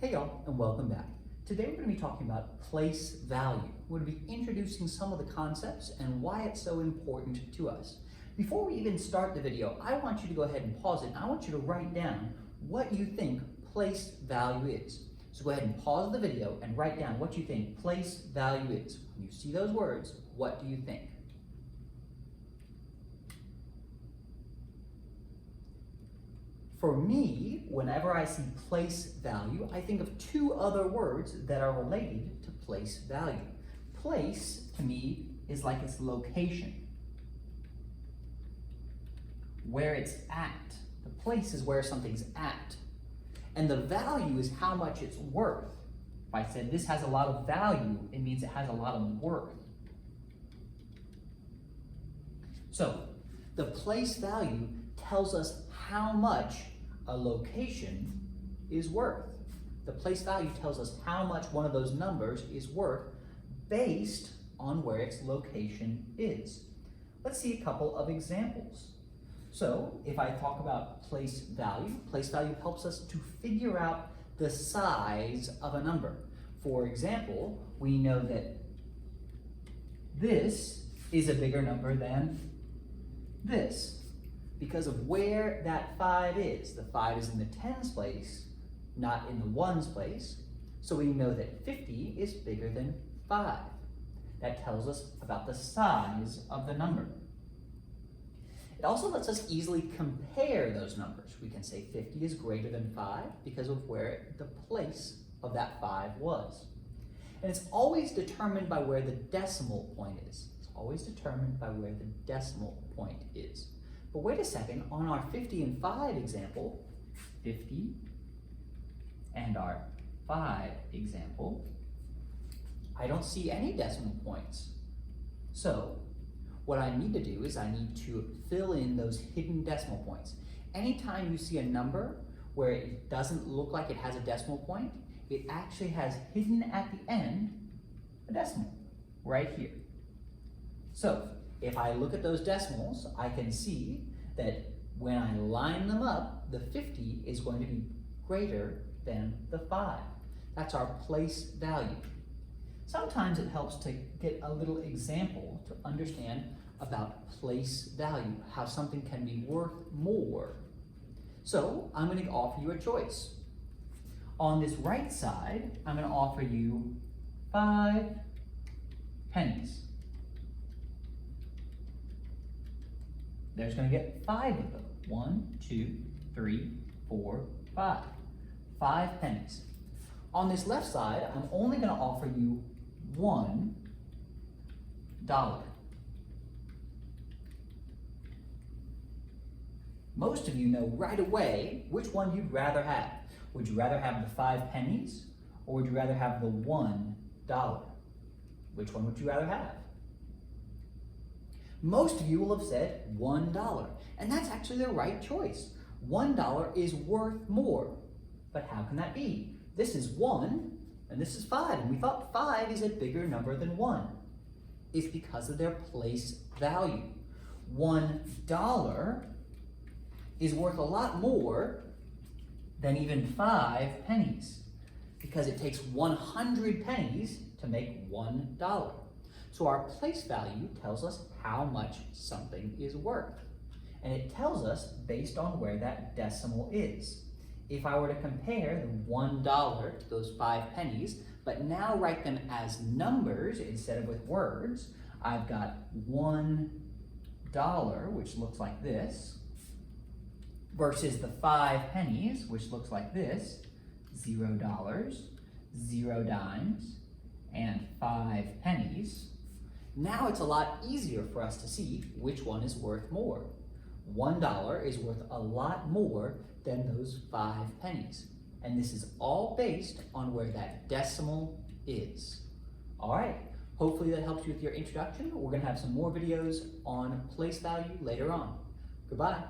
Hey y'all, and welcome back. Today we're going to be talking about place value. We're going to be introducing some of the concepts and why it's so important to us. Before we even start the video, I want you to go ahead and pause it, and I want you to write down what you think place value is. So go ahead and pause the video and write down what you think place value is. When you see those words, what do you think? For me, whenever I see place value, I think of two other words that are related to place value. Place, to me, is like its location, where it's at. The place is where something's at. And the value is how much it's worth. If I said this has a lot of value, it means it has a lot of worth. So, the place value tells us how much a location is worth. The place value tells us how much one of those numbers is worth based on where its location is. Let's see a couple of examples. So if I talk about place value helps us to figure out the size of a number. For example, we know that this is a bigger number than this, because of where that 5 is. The 5 is in the tens place, not in the ones place. So we know that 50 is bigger than 5. That tells us about the size of the number. It also lets us easily compare those numbers. We can say 50 is greater than 5 because of where the place of that 5 was. And it's always determined by where the decimal point is. It's always determined by where the decimal point is. But wait a second, on our 50 and 5 example, 50 and our 5 example, I don't see any decimal points. So what I need to do is I need to fill in those hidden decimal points. Anytime you see a number where it doesn't look like it has a decimal point, it actually has hidden at the end a decimal right here. So if I look at those decimals, I can see that when I line them up, the 50 is going to be greater than the 5. That's our place value. Sometimes it helps to get a little example to understand about place value, how something can be worth more. So I'm going to offer you a choice. On this right side, I'm going to offer you 5 pennies. There's going to get 5 of them. 1, 2, 3, 4, 5. 5 pennies. On this left side, I'm only going to offer you $1. Most of you know right away which one you'd rather have. Would you rather have the 5 pennies, or would you rather have the $1? Which one would you rather have? Most of you will have said $1, and that's actually the right choice. $1 is worth more, but how can that be? This is 1, and this is 5, and we thought 5 is a bigger number than 1. It's because of their place value. $1 is worth a lot more than even 5 pennies, because it takes 100 pennies to make $1. So our place value tells us how much something is worth. And it tells us based on where that decimal is. If I were to compare the $1 to those 5 pennies, but now write them as numbers instead of with words, I've got $1, which looks like this, versus the 5 pennies, which looks like this, $0, 0 dimes, and 5 pennies. Now it's a lot easier for us to see which one is worth more. $1 is worth a lot more than those 5 pennies. And this is all based on where that decimal is. All right, hopefully that helps you with your introduction. We're gonna have some more videos on place value later on. Goodbye.